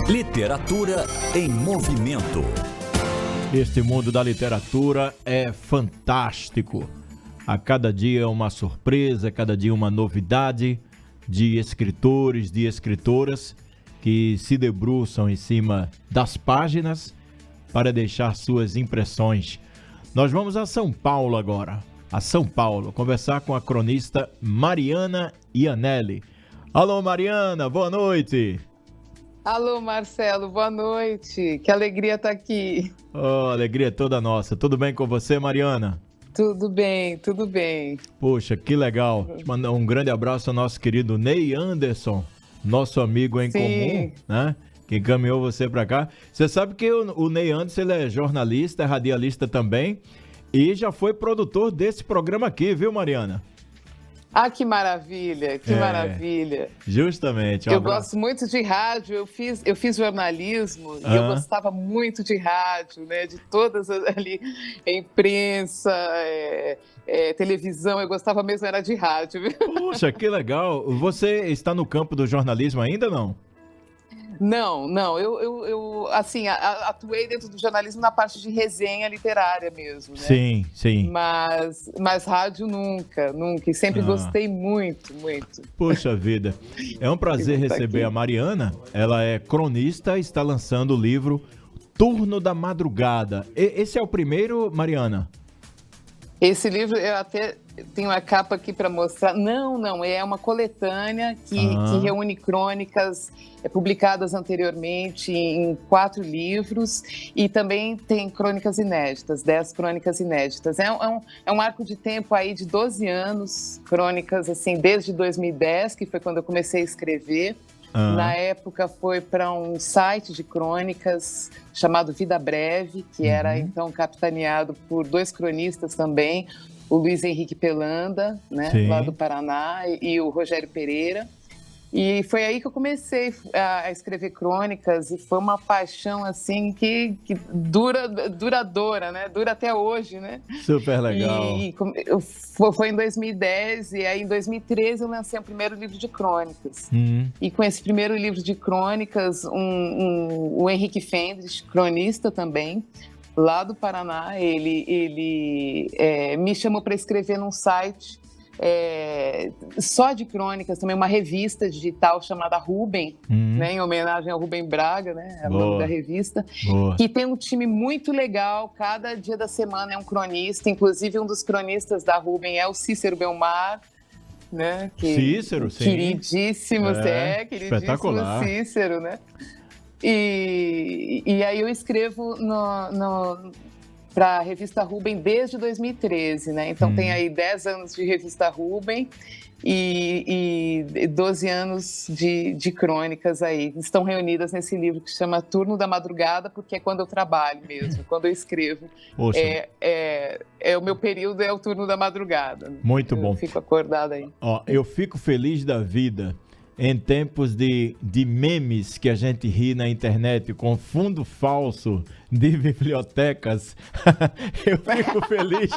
Literatura em movimento. Este mundo da literatura é fantástico. A cada dia é uma surpresa, a cada dia uma novidade de escritores, de escritoras que se debruçam em cima das páginas para deixar suas impressões. Nós vamos a São Paulo agora, a São Paulo, conversar com a cronista Mariana Iannelli. Alô, Mariana, boa noite. Alô, Marcelo, boa noite. Que alegria estar aqui. Oh, alegria toda nossa. Tudo bem com você, Mariana? Tudo bem, tudo bem. Poxa, que legal. Te mandar um grande abraço ao nosso querido Ney Anderson, nosso amigo em comum, né? Que encaminhou você para cá. Você sabe que o Ney Anderson, ele é jornalista, é radialista também e já foi produtor desse programa aqui, viu, Mariana? Ah, que maravilha, que maravilha. Justamente. Eu gosto muito de rádio, eu fiz jornalismo e eu gostava muito de rádio, né? De todas ali, imprensa, televisão, eu gostava mesmo, era de rádio. Poxa, que legal. Você está no campo do jornalismo ainda, não? Não, eu assim, atuei dentro do jornalismo na parte de resenha literária mesmo, né? Sim. Mas rádio nunca, e sempre gostei muito. Poxa vida, é um prazer receber a Mariana, ela é cronista, está lançando o livro Turno da Madrugada. Esse é o primeiro, Mariana? Esse livro, eu até tenho a capa aqui para mostrar. Não, é uma coletânea que reúne crônicas publicadas anteriormente em 4 livros e também tem crônicas inéditas, 10 crônicas inéditas. É um arco de tempo aí de 12 anos, crônicas assim, desde 2010, que foi quando eu comecei a escrever. Na época foi para um site de crônicas chamado Vida Breve, que era então capitaneado por 2 cronistas também, o Luiz Henrique Pelanda, né, lá do Paraná, e o Rogério Pereira. E foi aí que eu comecei a escrever crônicas e foi uma paixão assim que duradoura, né? Dura até hoje, né? Super legal. Foi em 2010 e aí em 2013 eu lancei o primeiro livro de crônicas. E com esse primeiro livro de crônicas, o Henrique Fendres, cronista também, lá do Paraná, ele me chamou para escrever num site só de crônicas, também uma revista digital chamada Rubem, né, em homenagem ao Rubem Braga, né, é o nome da revista, que tem um time muito legal, cada dia da semana é um cronista, inclusive um dos cronistas da Rubem é o Cícero Belmar, né, Cícero, sim. Queridíssimo espetacular. Cícero, né, e aí eu escrevo para a revista Rubem desde 2013, né? Então tem aí 10 anos de revista Rubem e 12 anos de crônicas aí. Estão reunidas nesse livro que chama Turno da Madrugada, porque é quando eu trabalho mesmo, quando eu escrevo. O meu período é o turno da madrugada. Muito bom. Eu fico acordada aí. Eu fico feliz da vida em tempos de memes que a gente ri na internet com fundo falso de bibliotecas. Eu fico feliz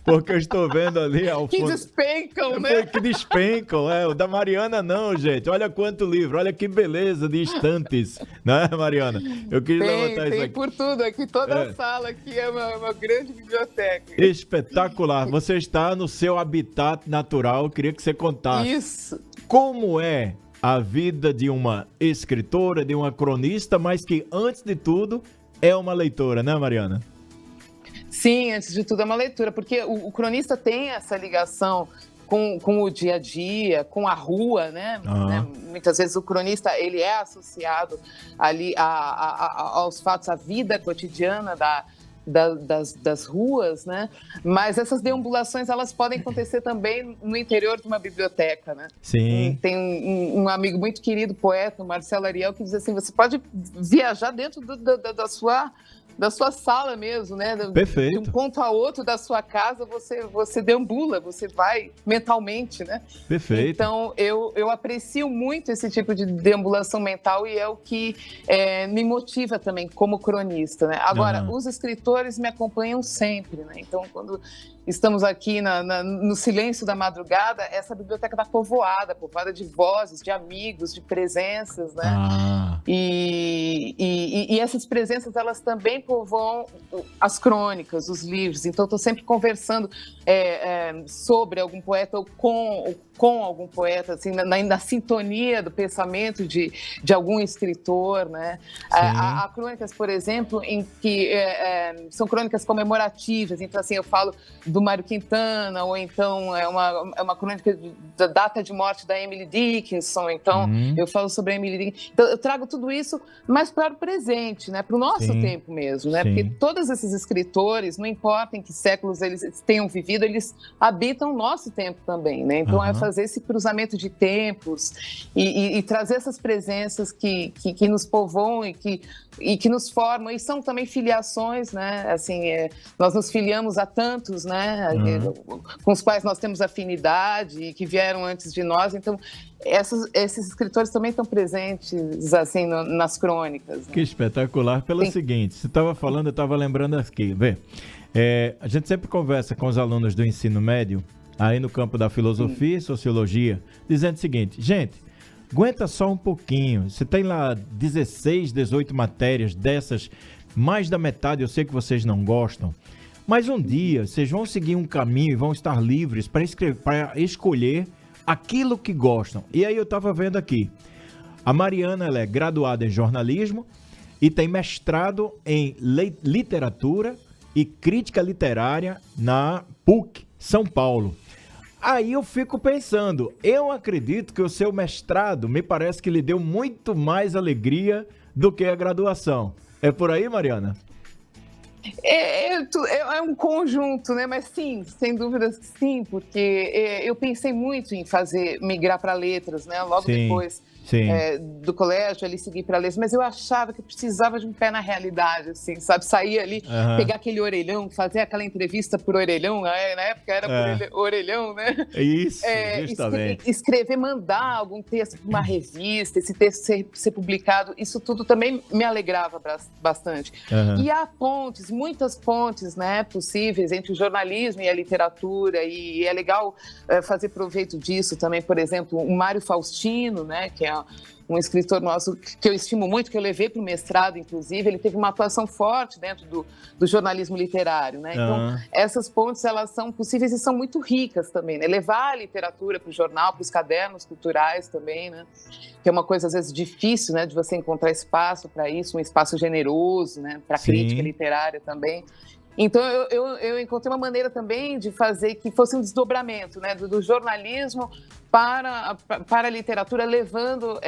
porque eu estou vendo ali ao fundo... Que despencam, né? Que despencam, o da Mariana não, gente. Olha quanto livro, olha que beleza de estantes, né, Mariana? Eu quis levantar isso aqui. Tem por tudo aqui, toda a sala aqui é uma grande biblioteca. Espetacular. Você está no seu habitat natural, eu queria que você contasse. Isso. Como é a vida de uma escritora, de uma cronista, mas que, antes de tudo, é uma leitora, né, Mariana? Sim, antes de tudo é uma leitura, porque o cronista tem essa ligação com o dia a dia, com a rua, né? Muitas vezes o cronista ele é associado ali aos fatos, à vida cotidiana das ruas, né? Mas essas deambulações, elas podem acontecer também no interior de uma biblioteca, né? Sim. Tem um amigo muito querido, poeta, o Marcelo Ariel, que diz assim, você pode viajar dentro da sua da sua sala mesmo, né? Perfeito. De um ponto a outro da sua casa, você deambula, você vai mentalmente, né? Perfeito. Então, eu aprecio muito esse tipo de deambulação mental e é o que me motiva também como cronista, né? Agora, os escritores me acompanham sempre, né? Então, quando estamos aqui no silêncio da madrugada, essa biblioteca está povoada de vozes, de amigos, de presenças, né? E essas presenças, elas também povoam as crônicas, os livros. Então, estou sempre conversando sobre algum poeta ou com algum poeta, assim, na sintonia do pensamento de algum escritor, né? Há crônicas, por exemplo, em que são crônicas comemorativas. Então, assim, eu falo do Mário Quintana, ou então é uma crônica da data de morte da Emily Dickinson. Então, eu falo sobre a Emily Dickinson. Então, eu trago tudo isso mais para o presente, né? Para o nosso tempo mesmo, né? Porque todos esses escritores, não importa em que séculos eles tenham vivido, eles habitam o nosso tempo também, né? Então, é fazer esse cruzamento de tempos e trazer essas presenças que nos povoam e que nos formam, e são também filiações, né? Assim, nós nos filiamos a tantos, né? Com os quais nós temos afinidade e que vieram antes de nós. Então, esses escritores também estão presentes, assim, nas crônicas. Né? Que espetacular. Pelo seguinte, você estava falando, eu estava lembrando aqui, vê, a gente sempre conversa com os alunos do ensino médio, aí no campo da filosofia e sociologia, dizendo o seguinte: gente, aguenta só um pouquinho, você tem lá 16, 18 matérias dessas, mais da metade eu sei que vocês não gostam, mas um dia vocês vão seguir um caminho e vão estar livres para escolher aquilo que gostam. E aí eu estava vendo aqui, a Mariana, ela é graduada em jornalismo e tem mestrado em literatura e crítica literária na PUC, São Paulo. Aí eu fico pensando, eu acredito que o seu mestrado me parece que lhe deu muito mais alegria do que a graduação. É por aí, Mariana? É um conjunto, né? Mas sim, sem dúvidas sim, porque eu pensei muito em migrar para letras, né? Logo depois do colégio, ali seguir para letras, mas eu achava que eu precisava de um pé na realidade, assim, sabe? Sair ali, pegar aquele orelhão, fazer aquela entrevista por orelhão, na época era por orelhão, né? Isso, justamente. Escrever, mandar algum texto para uma revista, esse texto ser publicado, isso tudo também me alegrava bastante. E há muitas pontes, né, possíveis entre o jornalismo e a literatura, e é legal fazer proveito disso também. Por exemplo, o Mário Faustino, né, que é um escritor nosso que eu estimo muito, que eu levei para o mestrado, inclusive, ele teve uma atuação forte dentro do jornalismo literário, né? Então, essas pontes, elas são possíveis e são muito ricas também, né? Levar a literatura para o jornal, para os cadernos culturais também, né? Que é uma coisa, às vezes, difícil, né? De você encontrar espaço para isso, um espaço generoso, né? Para a crítica literária também. Então, eu encontrei uma maneira também de fazer que fosse um desdobramento, né, do jornalismo para a literatura, levando...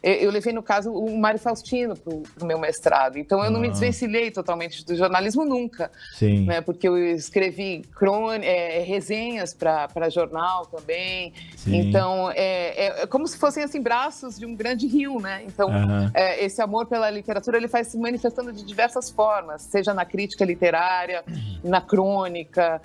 eu levei, no caso, o Mário Faustino para o meu mestrado. Então, eu não me desvencilhei totalmente do jornalismo nunca. Né, porque eu escrevi resenhas para jornal também. Então, é como se fossem assim, braços de um grande rio, né? Então, esse amor pela literatura, ele vai se manifestando de diversas formas, seja na crítica literária, na crônica,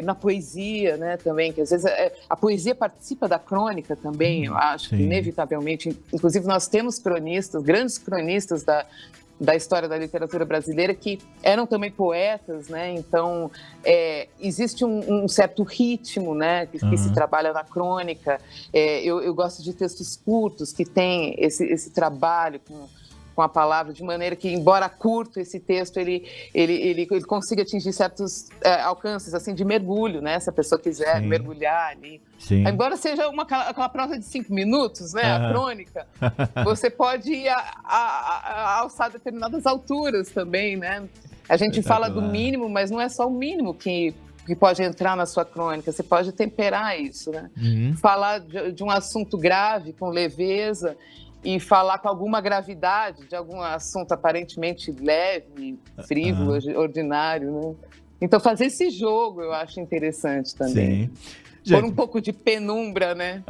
na poesia, né, também, que às vezes a poesia participa da crônica também, eu acho, que inevitavelmente. Inclusive, nós temos cronistas, grandes cronistas da história da literatura brasileira que eram também poetas, né? Então, existe um certo ritmo, né, que se trabalha na crônica. Eu gosto de textos curtos que têm esse trabalho com a palavra, de maneira que, embora curto esse texto, ele consiga atingir certos alcances, assim, de mergulho, né? Se a pessoa quiser mergulhar ali. Embora seja aquela prosa de 5 minutos, né? A crônica, você pode ir alçar determinadas alturas também, né? A gente fala do mínimo, mas não é só o mínimo que pode entrar na sua crônica, você pode temperar isso, né? Falar de um assunto grave, com leveza, e falar com alguma gravidade de algum assunto aparentemente leve, frívolo, ordinário, né? Então, fazer esse jogo eu acho interessante também. Pôr um pouco de penumbra, né?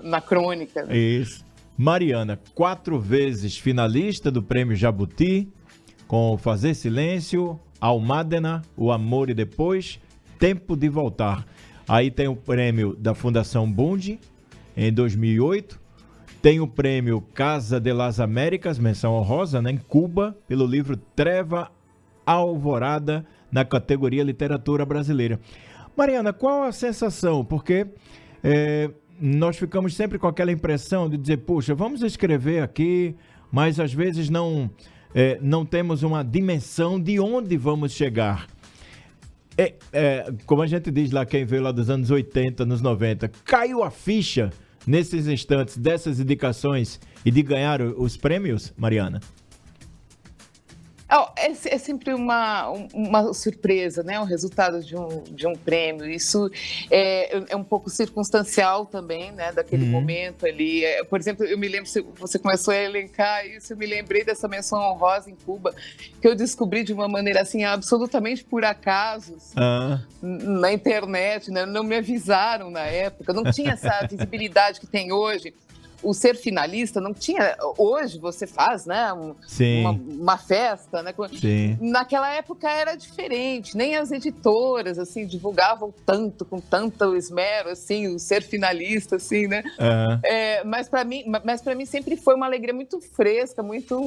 Na crônica. Né? Isso. Mariana, 4 vezes finalista do Prêmio Jabuti, com Fazer Silêncio, Almádena, O Amor e Depois, Tempo de Voltar. Aí tem o prêmio da Fundação Bunge, em 2008. Tem o prêmio Casa de las Américas, menção honrosa, né, em Cuba, pelo livro Treva Alvorada, na categoria Literatura Brasileira. Mariana, qual a sensação? Porque nós ficamos sempre com aquela impressão de dizer, puxa, vamos escrever aqui, mas às vezes não temos uma dimensão de onde vamos chegar. Como a gente diz lá, quem veio lá dos anos 80, anos 90, caiu a ficha nesses instantes dessas indicações e de ganhar os prêmios, Mariana? É sempre uma surpresa, né? O resultado de um prêmio. Isso é um pouco circunstancial também, né? Daquele momento ali. Por exemplo, eu me lembro, você começou a elencar isso, eu me lembrei dessa menção honrosa em Cuba, que eu descobri de uma maneira assim, absolutamente por acaso, assim, na internet, né? Não me avisaram na época, não tinha essa visibilidade que tem hoje. O ser finalista não tinha... Hoje você faz, né, uma festa, né? Sim. Naquela época era diferente, nem as editoras, assim, divulgavam tanto, com tanto esmero, assim, o ser finalista, assim, né? Mas para mim sempre foi uma alegria muito fresca, muito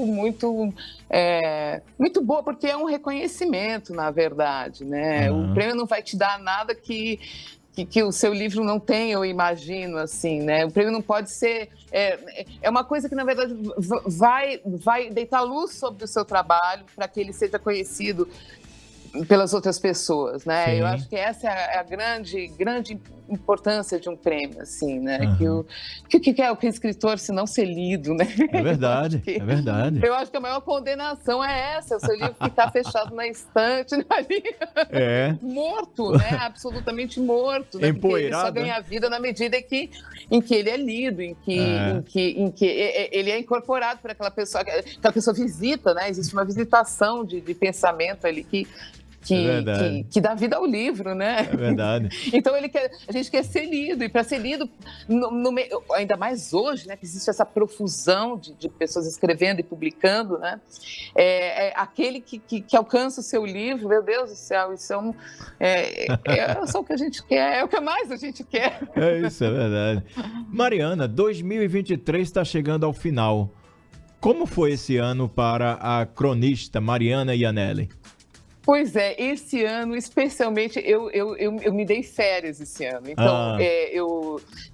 boa, porque é um reconhecimento, na verdade, né? O prêmio não vai te dar nada que o seu livro não tem, eu imagino, assim, né? O prêmio não pode ser... É uma coisa que, na verdade, vai deitar luz sobre o seu trabalho para que ele seja conhecido pelas outras pessoas, né? Sim. Eu acho que essa é a grande importância de um prêmio, assim, né? Que é o escritor se não ser lido, né? É verdade, é verdade. Eu acho que a maior condenação é essa, o seu livro ficar fechado na estante, ali, morto, né? Absolutamente morto, né? Porque ele só ganha vida na medida em que ele é lido, em que ele é incorporado por aquela pessoa visita, né? Existe uma visitação de pensamento ali que dá vida ao livro, né? É verdade. Então a gente quer ser lido, e para ser lido, ainda mais hoje, né, que existe essa profusão de pessoas escrevendo e publicando, né? Aquele que alcança o seu livro, meu Deus do céu, isso é só o que a gente quer, é o que mais a gente quer. Isso, é verdade. Mariana, 2023 está chegando ao final. Como foi esse ano para a cronista Mariana Iannelli? Pois é, esse ano, especialmente, eu me dei férias esse ano. Então,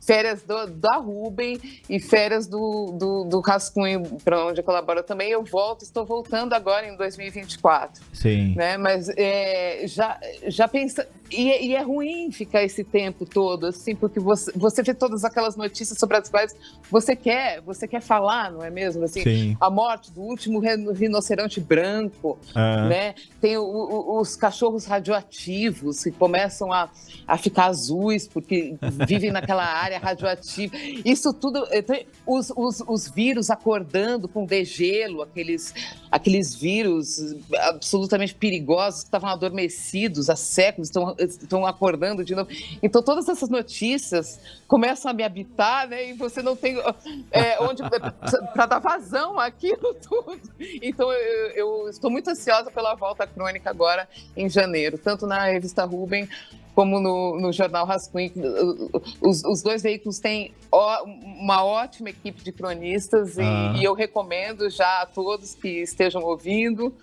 férias da Rubem e férias do Rascunho, para onde eu colaboro também. Estou voltando agora em 2024. Sim. Né? Mas já pensa... E é ruim ficar esse tempo todo, assim, porque você vê todas aquelas notícias sobre as quais você quer falar, não é mesmo? Assim, sim. A morte do último rinoceronte branco, né? Tem os cachorros radioativos que começam a ficar azuis porque vivem naquela área radioativa. Isso tudo, os vírus acordando com degelo, aqueles vírus absolutamente perigosos que estavam adormecidos há séculos, estão acordando de novo. Então, todas essas notícias começam a me habitar, né? E você não tem para dar vazão àquilo tudo. Então, eu estou muito ansiosa pela volta à crônica agora em janeiro, tanto na revista Rubem como no jornal Rascunho. Os dois veículos têm uma ótima equipe de cronistas e eu recomendo já a todos que estejam ouvindo,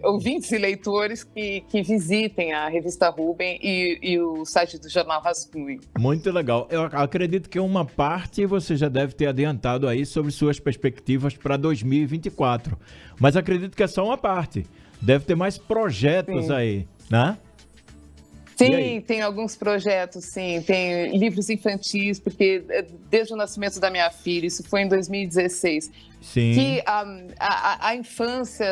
ouvintes e leitores que visitem a revista Rubem e o site do jornal Rascunho. Muito legal. Eu acredito que uma parte você já deve ter adiantado aí sobre suas perspectivas para 2024, mas acredito que é só uma parte. Deve ter mais projetos aí, né? Sim, tem alguns projetos, sim. Tem livros infantis, porque desde o nascimento da minha filha, isso foi em 2016, sim. Que a infância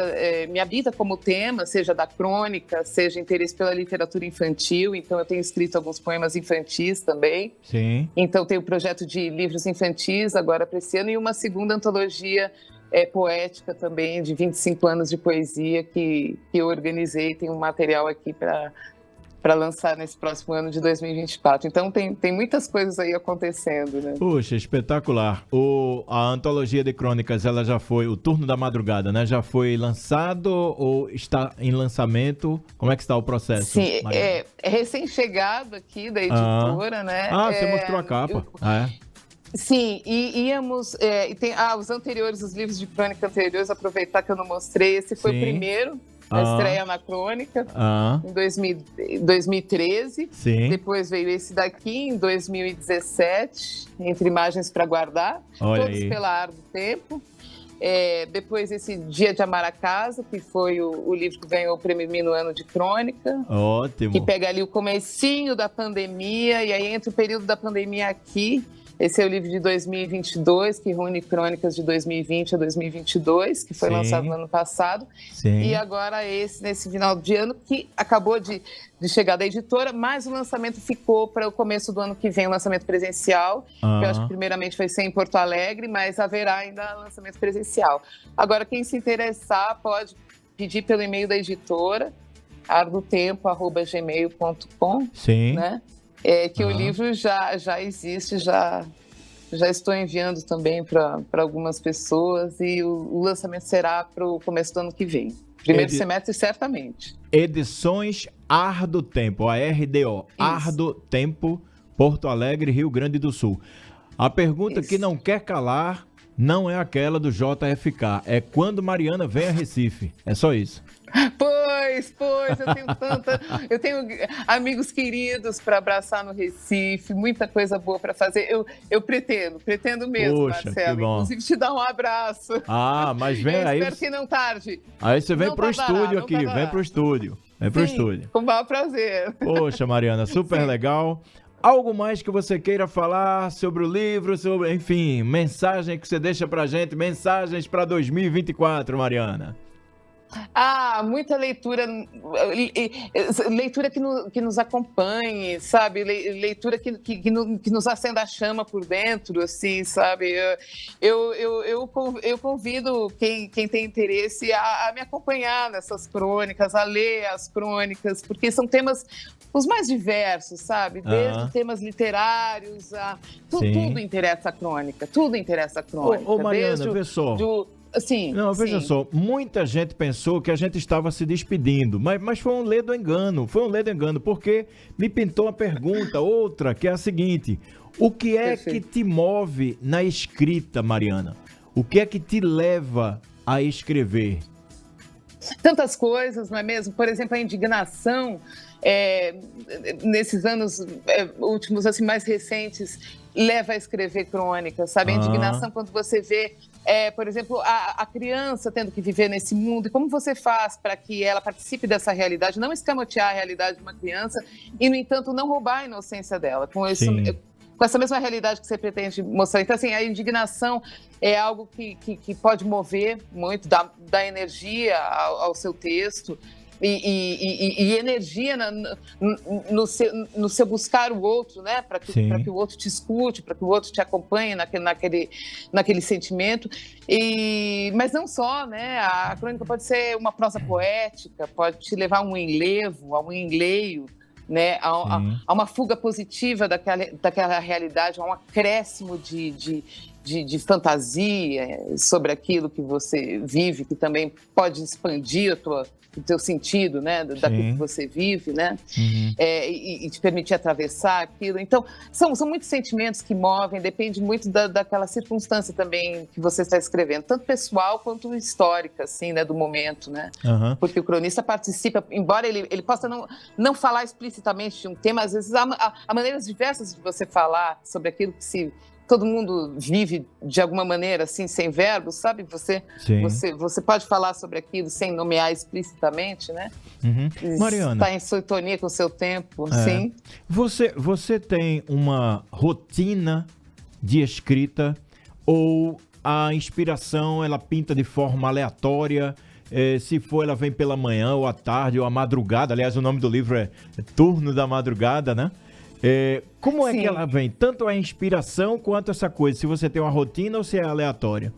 me habita como tema, seja da crônica, seja interesse pela literatura infantil. Então, eu tenho escrito alguns poemas infantis também. Sim. Então, tem o projeto de livros infantis agora para esse ano e uma segunda antologia poética também, de 25 anos de poesia, que eu organizei. Tem um material aqui para para lançar nesse próximo ano de 2024. Então tem muitas coisas aí acontecendo, né? Puxa, espetacular. A antologia de crônicas, ela já foi, o Turno da Madrugada, né? Já foi lançado ou está em lançamento? Como é que está o processo? Sim, é recém-chegado aqui da editora, né? Você mostrou a capa. Sim, e íamos... tem os anteriores, os livros de crônica anteriores, aproveitar que eu não mostrei. Esse foi o primeiro, a estreia na crônica, em 2013. Sim. Depois veio esse daqui, em 2017, Entre Imagens para Guardar. Olha todos aí. pela Ar do Tempo. Depois esse Dia de Amar a Casa, que foi o livro que ganhou o prêmio no ano de crônica. Ótimo. Que pega ali o comecinho da pandemia, e aí entre o período da pandemia aqui, esse é o livro de 2022, que reúne crônicas de 2020 a 2022, que foi lançado no ano passado. Sim. E agora esse, nesse final de ano, que acabou de chegar da editora, mas o lançamento ficou para o começo do ano que vem, o lançamento presencial, que eu acho que primeiramente vai ser em Porto Alegre, mas haverá ainda lançamento presencial. Agora, quem se interessar pode pedir pelo e-mail da editora, ardotempo@gmail.com, Sim. né? Que o livro já existe, já estou enviando também para algumas pessoas, e o lançamento será para o começo do ano que vem. Primeiro semestre, certamente. Edições Ar do Tempo, ARDO, Ar do Tempo, Porto Alegre, Rio Grande do Sul. A pergunta que não quer calar não é aquela do JFK, é quando Mariana vem a Recife. É só isso. Pois, eu tenho amigos queridos para abraçar no Recife, muita coisa boa para fazer. Eu pretendo mesmo, Poxa, Marcelo, que bom. inclusive te dar um abraço. Mas vem aí. Espero que não tarde. Aí você vem pro estúdio aqui, vem pro estúdio. Vem pro estúdio. Com o maior prazer. Poxa, Mariana, super legal. Algo mais que você queira falar sobre o livro, enfim, mensagem que você deixa pra gente, mensagens para 2024, Mariana. Muita leitura que nos acompanhe, sabe? Leitura que nos acenda a chama por dentro, assim, sabe? Eu convido quem tem interesse a me acompanhar nessas crônicas, a ler as crônicas, porque são temas os mais diversos, sabe? Desde temas literários tudo interessa a crônica, tudo interessa a crônica. Ô Mariana, vê só. Veja só, muita gente pensou que a gente estava se despedindo, mas foi um ledo engano, porque me pintou uma pergunta, outra, que é a seguinte: o que é que te move na escrita, Mariana? O que é que te leva a escrever? Tantas coisas, não é mesmo? Por exemplo, a indignação, nesses anos últimos, assim, mais recentes, leva a escrever crônicas, sabe? A indignação quando você vê, por exemplo, a criança tendo que viver nesse mundo, e como você faz para que ela participe dessa realidade, não escamotear a realidade de uma criança e, no entanto, não roubar a inocência dela, com essa mesma realidade que você pretende mostrar. Então, assim, a indignação é algo que pode mover muito, dá energia ao seu texto, e energia no seu buscar o outro, né? Para que o outro te escute, para que o outro te acompanhe naquele sentimento. Mas não só, né? A crônica pode ser uma prosa poética, pode te levar a um enlevo, a um enleio, né? A uma fuga positiva daquela realidade, a um acréscimo de fantasia sobre aquilo que você vive, que também pode expandir o teu sentido, né, daquilo que você vive, né, e te permitir atravessar aquilo. Então, são muitos sentimentos que movem, depende muito daquela circunstância também que você está escrevendo, tanto pessoal quanto histórica, assim, né, do momento, né, porque o cronista participa, embora ele possa não falar explicitamente de um tema, às vezes há maneiras diversas de você falar sobre aquilo que todo mundo vive de alguma maneira, assim, sem verbos, sabe? Você pode falar sobre aquilo sem nomear explicitamente, né? Mariana, está em sintonia com o seu tempo, sim. Você tem uma rotina de escrita ou a inspiração, ela pinta de forma aleatória? Se for, ela vem pela manhã ou à tarde ou à madrugada? Aliás, o nome do livro é Turno da Madrugada, né? Como é que ela vem? Tanto a inspiração quanto essa coisa, se você tem uma rotina ou se é aleatória?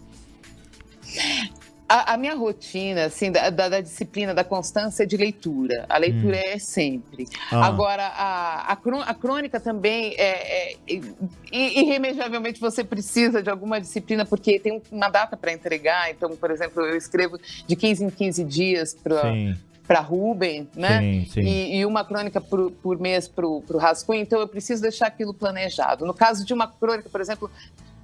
A minha rotina, assim, da disciplina, da constância de leitura. A leitura é sempre. Agora, a crônica também, irremediavelmente você precisa de alguma disciplina, porque tem uma data para entregar. Então, por exemplo, eu escrevo de 15 em 15 dias para Rubem, né? Sim. E uma crônica por mês para o Rascunho. Então, eu preciso deixar aquilo planejado. No caso de uma crônica, por exemplo,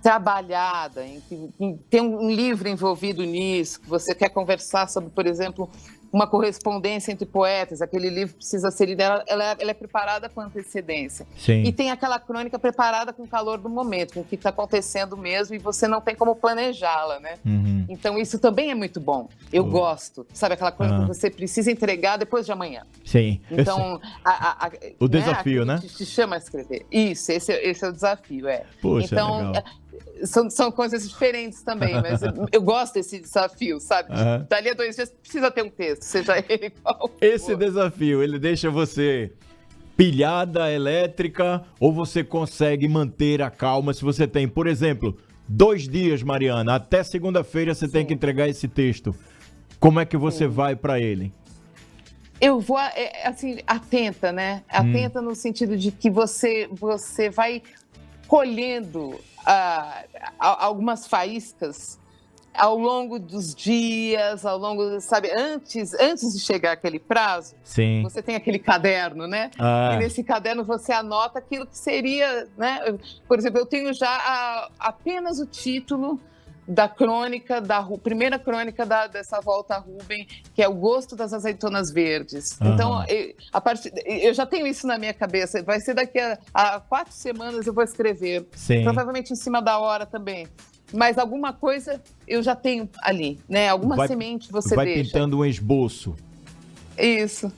trabalhada, em que tem um livro envolvido nisso, que você quer conversar sobre, por exemplo, uma correspondência entre poetas, aquele livro precisa ser lido, ela é preparada com antecedência. Sim. E tem aquela crônica preparada com o calor do momento, com o que está acontecendo mesmo, e você não tem como planejá-la, né? Então isso também é muito bom. Eu gosto. Sabe aquela crônica que você precisa entregar depois de amanhã? Sim. Então, o desafio, né? Te chama a escrever. Isso, esse é o desafio, Poxa, então, legal. São coisas diferentes também, mas eu gosto desse desafio, sabe? Dali a 2 dias precisa ter um texto, seja ele qual for. Esse desafio, ele deixa você pilhada, elétrica, ou você consegue manter a calma se você tem, por exemplo, 2 dias, Mariana, até segunda-feira você tem que entregar esse texto. Como é que você vai para ele? Eu vou, assim, atenta, né? Atenta no sentido de que você vai colhendo algumas faíscas ao longo dos dias, sabe, antes de chegar aquele prazo. Sim. Você tem aquele caderno, né? E nesse caderno você anota aquilo que seria, né? Por exemplo, eu tenho já apenas o título da crônica, primeira crônica dessa volta a Rubem, que é O Gosto das Azeitonas Verdes. Então, eu já tenho isso na minha cabeça. Vai ser daqui a 4 semanas eu vou escrever. Sim. Provavelmente em cima da hora também. Mas alguma coisa eu já tenho ali, né? Alguma semente você vai deixa. Vai pintando um esboço. Isso.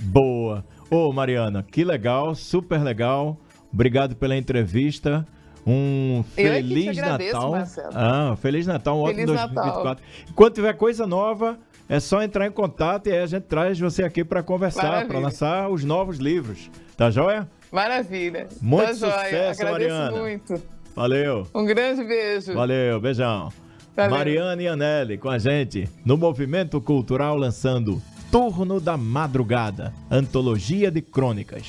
Boa. Ô, Mariana, que legal, super legal. Obrigado pela entrevista. Um Feliz Natal. Marcelo. Feliz Natal, um ótimo 2024. Enquanto tiver coisa nova, é só entrar em contato e aí a gente traz você aqui para conversar, para lançar os novos livros. Tá joia? Maravilha. Muito tá sucesso, joia. Mariana. Agradeço muito. Valeu. Um grande beijo. Valeu, beijão. Valeu. Mariana e Anelli com a gente no Movimento Cultural lançando Turno da Madrugada, antologia de crônicas.